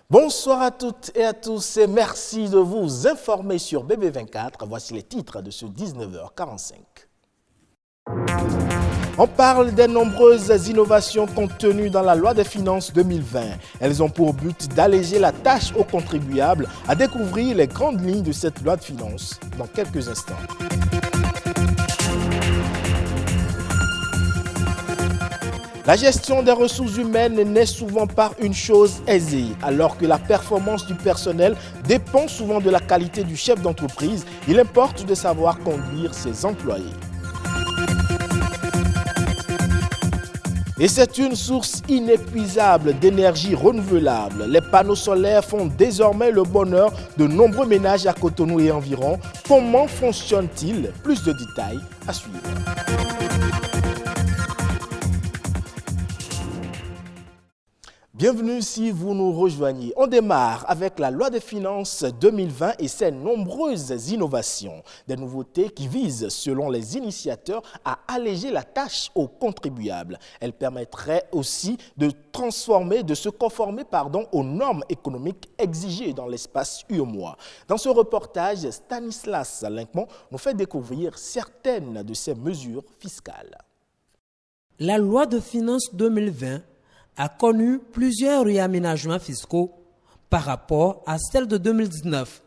Bonsoir à toutes et à tous et merci de vous informer sur BB24. Voici les titres de ce 19h45. On parle des nombreuses innovations contenues dans la loi des finances 2020. Elles ont pour but d'alléger la tâche aux contribuables. À découvrir les grandes lignes de cette loi de finances dans quelques instants. La gestion des ressources humaines n'est souvent pas une chose aisée, alors que la performance du personnel dépend souvent de la qualité du chef d'entreprise. Il importe de savoir conduire ses employés. Et c'est une source inépuisable d'énergie renouvelable. Les panneaux solaires font désormais le bonheur de nombreux ménages à Cotonou et environ. Comment fonctionne-t-il? Plus de détails à suivre. Bienvenue si vous nous rejoignez. On démarre avec la loi des finances 2020 et ses nombreuses innovations. Des nouveautés qui visent, selon les initiateurs, à alléger la tâche aux contribuables. Elles permettraient aussi de se conformer aux normes économiques exigées dans l'espace UEMOA. Dans ce reportage, Stanislas Linkmont nous fait découvrir certaines de ces mesures fiscales. La loi de finances 2020 a connu plusieurs réaménagements fiscaux par rapport à celle de 2019.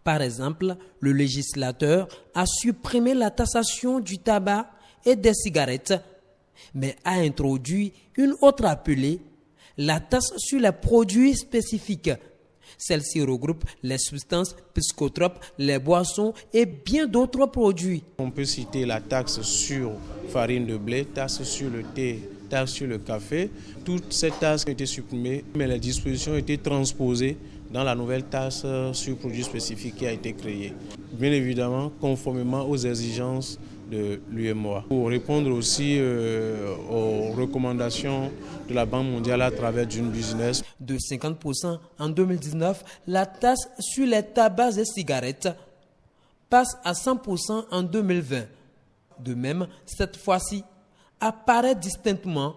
Par exemple, le législateur a supprimé la taxation du tabac et des cigarettes, mais a introduit une autre appelée la taxe sur les produits spécifiques. Celle-ci regroupe les substances psychotropes, les boissons et bien d'autres produits. On peut citer la taxe sur farine de blé, taxe sur le thé, taxe sur le café. Toutes ces taxes ont été supprimées, mais les dispositions ont été transposées dans la nouvelle taxe sur produits spécifiques qui a été créée. Bien évidemment, conformément aux exigences de l'UEMOA. Pour répondre aussi aux recommandations de la Banque mondiale à travers d'une business. De 50% en 2019, la taxe sur les tabacs et cigarettes passe à 100% en 2020. De même, cette fois-ci, apparaît distinctement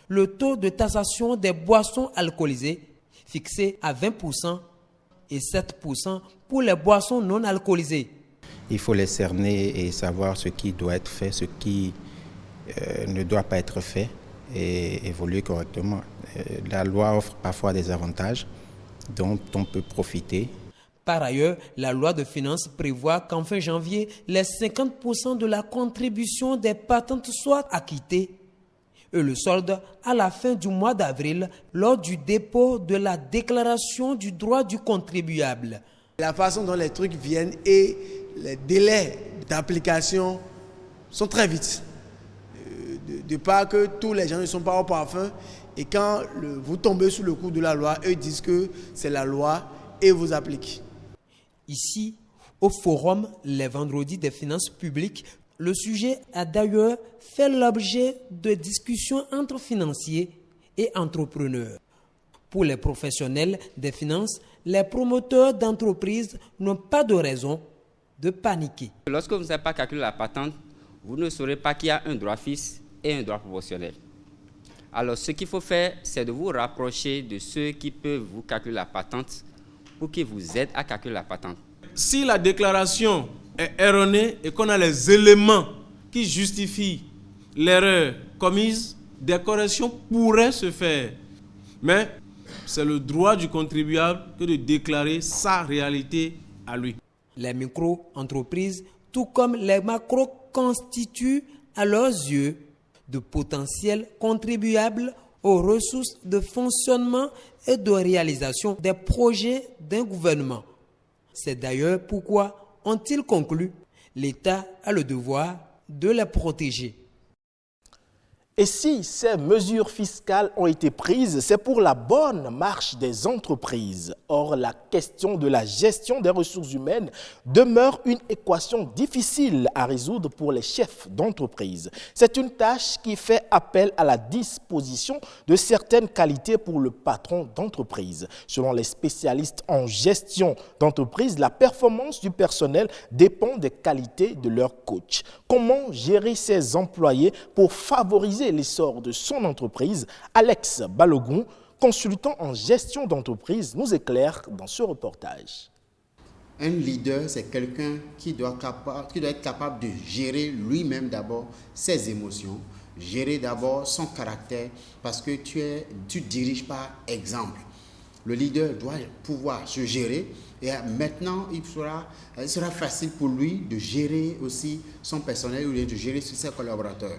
le taux de taxation des boissons alcoolisées fixé à 20% et 7% pour les boissons non alcoolisées. Il faut les cerner et savoir ce qui doit être fait, ce qui ne doit pas être fait et évoluer correctement. La loi offre parfois des avantages dont on peut profiter. Par ailleurs, la loi de finances prévoit qu'en fin janvier, les 50% de la contribution des patentes soient acquittés et le solde à la fin du mois d'avril lors du dépôt de la déclaration du droit du contribuable. La façon dont les trucs viennent et les délais d'application sont très vite. De part que tous les gens ne sont pas au parfum et quand vous tombez sous le coup de la loi, eux disent que c'est la loi et vous appliquent. Ici, au forum Les Vendredis des finances publiques, le sujet a d'ailleurs fait l'objet de discussions entre financiers et entrepreneurs. Pour les professionnels des finances, les promoteurs d'entreprises n'ont pas de raison de paniquer. Lorsque vous ne savez pas calculer la patente, vous ne saurez pas qu'il y a un droit fixe et un droit proportionnel. Alors, ce qu'il faut faire, c'est de vous rapprocher de ceux qui peuvent vous calculer la patente pour qu'ils vous aident à calculer la patente. Si la déclaration est erronée et qu'on a les éléments qui justifient l'erreur commise, des corrections pourraient se faire. Mais c'est le droit du contribuable que de déclarer sa réalité à lui. Les micro-entreprises, tout comme les macros, constituent à leurs yeux de potentiels contribuables aux ressources de fonctionnement et de réalisation des projets d'un gouvernement. C'est d'ailleurs pourquoi, ont-ils conclu, l'État a le devoir de les protéger. Et si ces mesures fiscales ont été prises, c'est pour la bonne marche des entreprises. Or, la question de la gestion des ressources humaines demeure une équation difficile à résoudre pour les chefs d'entreprise. C'est une tâche qui fait appel à la disposition de certaines qualités pour le patron d'entreprise. Selon les spécialistes en gestion d'entreprise, la performance du personnel dépend des qualités de leur coach. Comment gérer ses employés pour favoriser l'essor de son entreprise? Alex Balogun, consultant en gestion d'entreprise, nous éclaire dans ce reportage. Un leader, c'est quelqu'un qui doit être capable de gérer lui-même d'abord ses émotions, gérer d'abord son caractère, parce que tu diriges par exemple. Le leader doit pouvoir se gérer et maintenant il sera facile pour lui de gérer aussi son personnel ou de gérer ses collaborateurs.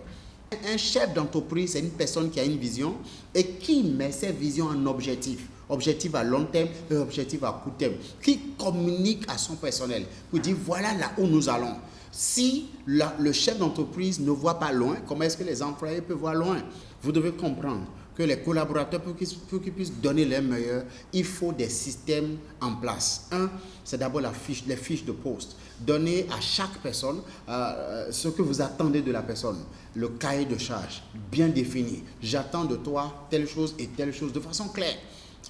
Un chef d'entreprise, c'est une personne qui a une vision et qui met ses visions en objectif. Objectif à long terme et objectif à court terme. Qui communique à son personnel pour dire voilà là où nous allons. Si le chef d'entreprise ne voit pas loin, comment est-ce que les employés peuvent voir loin? Vous devez comprendre que les collaborateurs, pour qu'ils puissent donner leur meilleur, il faut des systèmes en place. Un, c'est d'abord les fiches de poste. Donnez à chaque personne ce que vous attendez de la personne. Le cahier de charge, bien défini. J'attends de toi telle chose et telle chose de façon claire.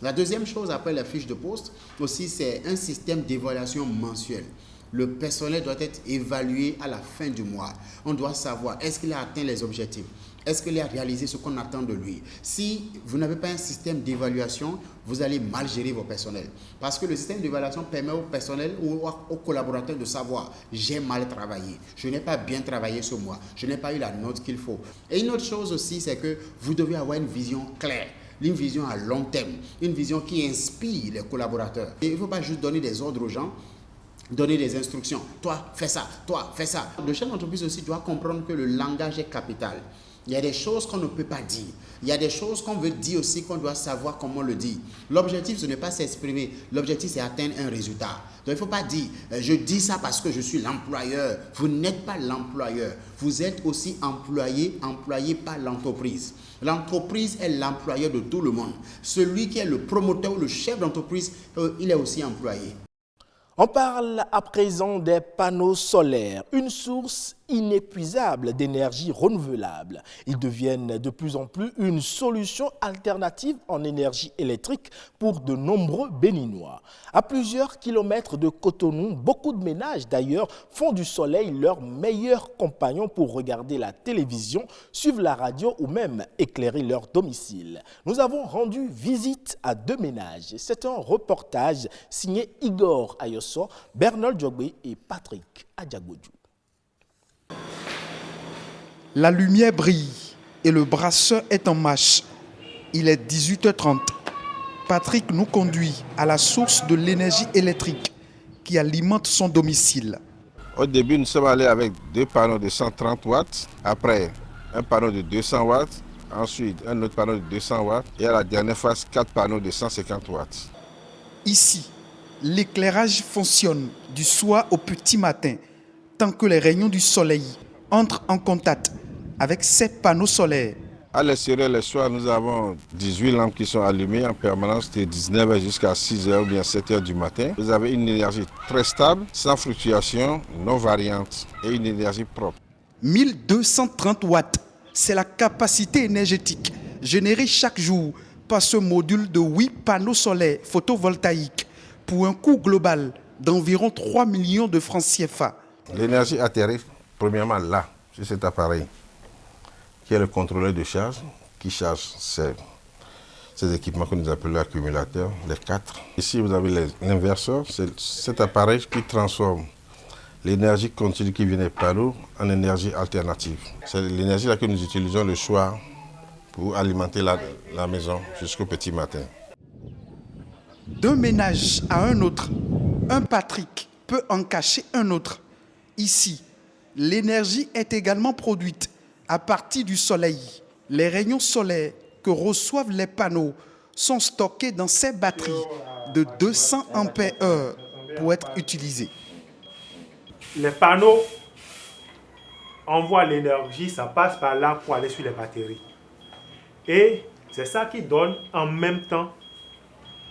La deuxième chose après la fiche de poste, aussi, c'est un système d'évaluation mensuelle. Le personnel doit être évalué à la fin du mois. On doit savoir, est-ce qu'il a atteint les objectifs? Est-ce qu'il a réalisé ce qu'on attend de lui? Si vous n'avez pas un système d'évaluation, vous allez mal gérer vos personnels. Parce que le système d'évaluation permet au personnel ou aux collaborateurs de savoir, j'ai mal travaillé, je n'ai pas bien travaillé ce mois, je n'ai pas eu la note qu'il faut. Et une autre chose aussi, c'est que vous devez avoir une vision claire. Une vision à long terme, une vision qui inspire les collaborateurs. Et il ne faut pas juste donner des ordres aux gens, donner des instructions. Toi, fais ça, toi, fais ça. Le chef d'entreprise aussi doit comprendre que le langage est capital. Il y a des choses qu'on ne peut pas dire. Il y a des choses qu'on veut dire aussi, qu'on doit savoir comment le dire. L'objectif, ce n'est pas s'exprimer. L'objectif, c'est atteindre un résultat. Donc, il ne faut pas dire, je dis ça parce que je suis l'employeur. Vous n'êtes pas l'employeur. Vous êtes aussi employé par l'entreprise. L'entreprise est l'employeur de tout le monde. Celui qui est le promoteur ou le chef d'entreprise, il est aussi employé. On parle à présent des panneaux solaires, une source inépuisable d'énergie renouvelable. Ils deviennent de plus en plus une solution alternative en énergie électrique pour de nombreux Béninois. À plusieurs kilomètres de Cotonou, beaucoup de ménages d'ailleurs font du soleil leur meilleur compagnon pour regarder la télévision, suivre la radio ou même éclairer leur domicile. Nous avons rendu visite à deux ménages. C'est un reportage signé Igor Ayosso, Bernard Djogbe et Patrick Adjagodjou. La lumière brille et le brasseur est en marche. Il est 18h30. Patrick nous conduit à la source de l'énergie électrique qui alimente son domicile. Au début, nous sommes allés avec deux panneaux de 130 watts, après un panneau de 200 watts, ensuite un autre panneau de 200 watts et à la dernière phase, 4 panneaux de 150 watts. Ici, l'éclairage fonctionne du soir au petit matin tant que les rayons du soleil entrent en contact avec ces panneaux solaires. À l'extérieur, le soir, nous avons 18 lampes qui sont allumées en permanence de 19h jusqu'à 6h ou bien 7h du matin. Vous avez une énergie très stable, sans fluctuation, non variante et une énergie propre. 1230 watts, c'est la capacité énergétique générée chaque jour par ce module de 8 panneaux solaires photovoltaïques pour un coût global d'environ 3 millions de francs CFA. L'énergie atterrit premièrement là, sur cet appareil, qui est le contrôleur de charge, qui charge ces équipements que nous appelons accumulateurs, les 4. Ici, vous avez l'inverseur, c'est cet appareil qui transforme l'énergie continue qui vient des panneaux en énergie alternative. C'est l'énergie que nous utilisons le soir pour alimenter la maison jusqu'au petit matin. D'un ménage à un autre, un Patrick peut en cacher un autre. Ici, l'énergie est également produite à partir du soleil. Les rayons solaires que reçoivent les panneaux sont stockés dans ces batteries de 200 ampères-heure pour être utilisés. Les panneaux envoie l'énergie, ça passe par là pour aller sur les batteries. Et c'est ça qui donne en même temps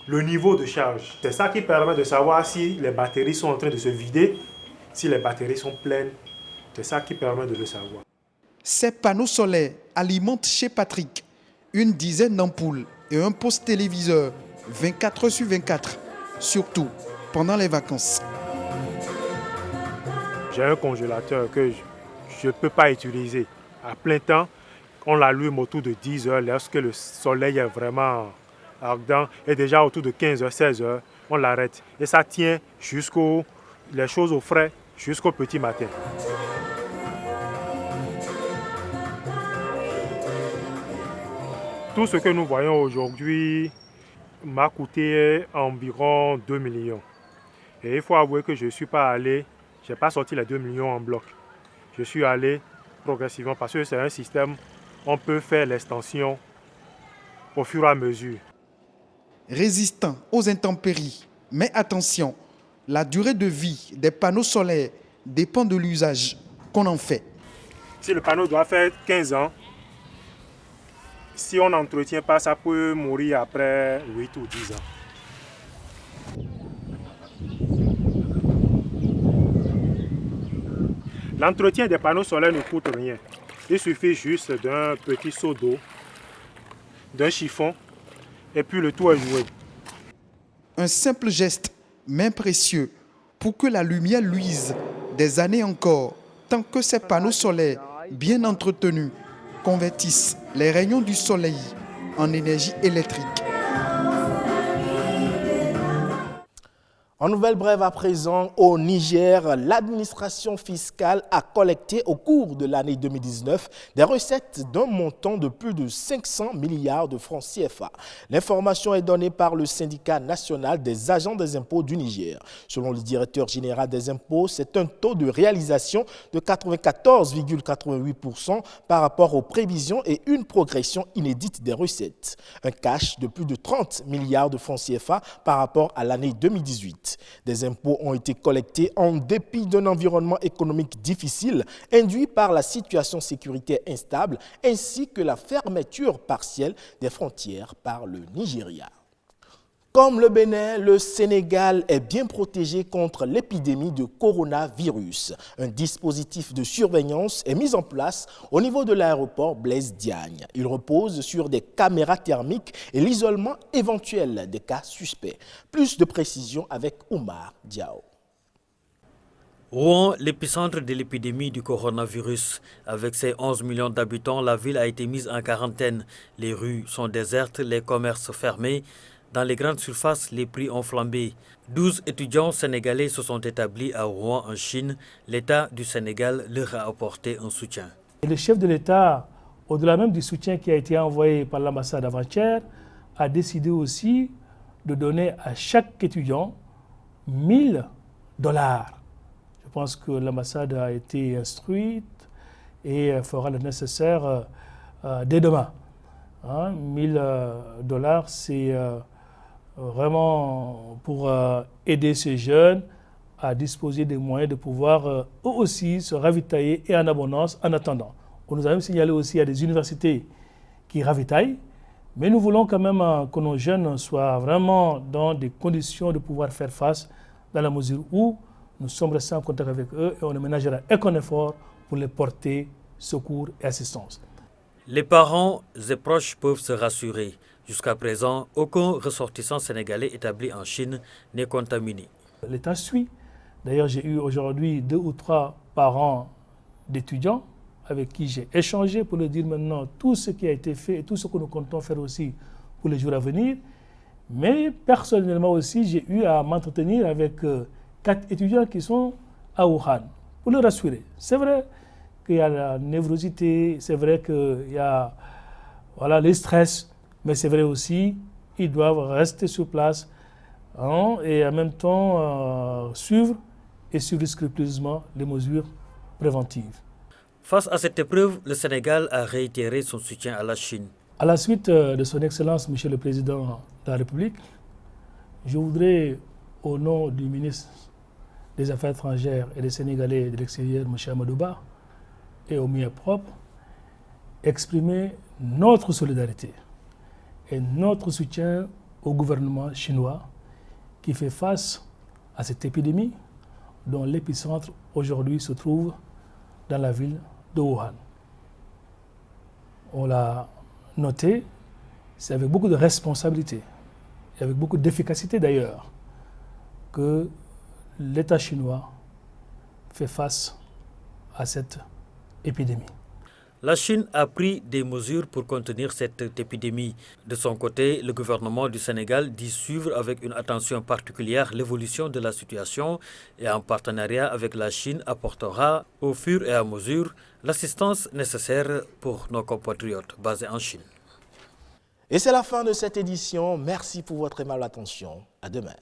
le niveau de charge. C'est ça qui permet de savoir si les batteries sont en train de se vider, si les batteries sont pleines. C'est ça qui permet de le savoir. Ces panneaux solaires alimentent chez Patrick une dizaine d'ampoules et un poste téléviseur 24 heures sur 24, surtout pendant les vacances. J'ai un congélateur que je ne peux pas utiliser à plein temps. On l'allume autour de 10 heures lorsque le soleil est vraiment ardent. Et déjà autour de 15 heures, 16 heures, on l'arrête. Et ça tient les choses au frais jusqu'au petit matin. Tout ce que nous voyons aujourd'hui m'a coûté environ 2 millions. Et il faut avouer que je ne suis pas allé, je n'ai pas sorti les 2 millions en bloc. Je suis allé progressivement parce que c'est un système, on peut faire l'extension au fur et à mesure. Résistant aux intempéries, mais attention, la durée de vie des panneaux solaires dépend de l'usage qu'on en fait. Si le panneau doit faire 15 ans, si on n'entretient pas, ça peut mourir après 8 ou 10 ans. L'entretien des panneaux solaires ne coûte rien. Il suffit juste d'un petit seau d'eau, d'un chiffon, et puis le tout est joué. Un simple geste, mais précieux, pour que la lumière luise des années encore, tant que ces panneaux solaires, bien entretenus, convertissent les rayons du soleil en énergie électrique. En nouvelle brève à présent, au Niger, l'administration fiscale a collecté au cours de l'année 2019 des recettes d'un montant de plus de 500 milliards de francs CFA. L'information est donnée par le syndicat national des agents des impôts du Niger. Selon le directeur général des impôts, c'est un taux de réalisation de 94,88% par rapport aux prévisions et une progression inédite des recettes. Un cash de plus de 30 milliards de francs CFA par rapport à l'année 2018. Des impôts ont été collectés en dépit d'un environnement économique difficile induit par la situation sécuritaire instable ainsi que la fermeture partielle des frontières par le Nigeria. Comme le Bénin, le Sénégal est bien protégé contre l'épidémie de coronavirus. Un dispositif de surveillance est mis en place au niveau de l'aéroport Blaise Diagne. Il repose sur des caméras thermiques et l'isolement éventuel des cas suspects. Plus de précisions avec Oumar Diao. Rouen, l'épicentre de l'épidémie du coronavirus. Avec ses 11 millions d'habitants, la ville a été mise en quarantaine. Les rues sont désertes, les commerces fermés. Dans les grandes surfaces, les prix ont flambé. 12 étudiants sénégalais se sont établis à Rouen, en Chine. L'État du Sénégal leur a apporté un soutien. Et le chef de l'État, au-delà même du soutien qui a été envoyé par l'ambassade avant-hier, a décidé aussi de donner à chaque étudiant 1 000 $. Je pense que l'ambassade a été instruite et fera le nécessaire dès demain. 1 000 $, c'est vraiment pour aider ces jeunes à disposer des moyens de pouvoir eux aussi se ravitailler et en abondance en attendant. On nous a même signalé aussi à des universités qui ravitaillent, mais nous voulons quand même que nos jeunes soient vraiment dans des conditions de pouvoir faire face dans la mesure où nous sommes restés en contact avec eux et on ne ménagera aucun effort pour les porter secours et assistance. Les parents et proches peuvent se rassurer. Jusqu'à présent, aucun ressortissant sénégalais établi en Chine n'est contaminé. L'État suit. D'ailleurs, j'ai eu aujourd'hui 2 ou 3 parents d'étudiants avec qui j'ai échangé pour leur dire maintenant tout ce qui a été fait et tout ce que nous comptons faire aussi pour les jours à venir. Mais personnellement aussi, j'ai eu à m'entretenir avec 4 étudiants qui sont à Wuhan pour les rassurer. C'est vrai qu'il y a la névrosité, c'est vrai qu'il y a les stress, mais c'est vrai aussi qu'ils doivent rester sur place et en même temps suivre scrupuleusement les mesures préventives. Face à cette épreuve, le Sénégal a réitéré son soutien à la Chine. À la suite de son Excellence, Monsieur le Président de la République, je voudrais, au nom du ministre des Affaires étrangères et des Sénégalais de l'extérieur, M. Amadou Ba, et au mieux propre, exprimer notre solidarité et notre soutien au gouvernement chinois qui fait face à cette épidémie dont l'épicentre aujourd'hui se trouve dans la ville de Wuhan. On l'a noté, c'est avec beaucoup de responsabilité et avec beaucoup d'efficacité d'ailleurs que l'État chinois fait face à cette épidémie. La Chine a pris des mesures pour contenir cette épidémie. De son côté, le gouvernement du Sénégal dit suivre avec une attention particulière l'évolution de la situation et en partenariat avec la Chine apportera au fur et à mesure l'assistance nécessaire pour nos compatriotes basés en Chine. Et c'est la fin de cette édition. Merci pour votre aimable attention. À demain.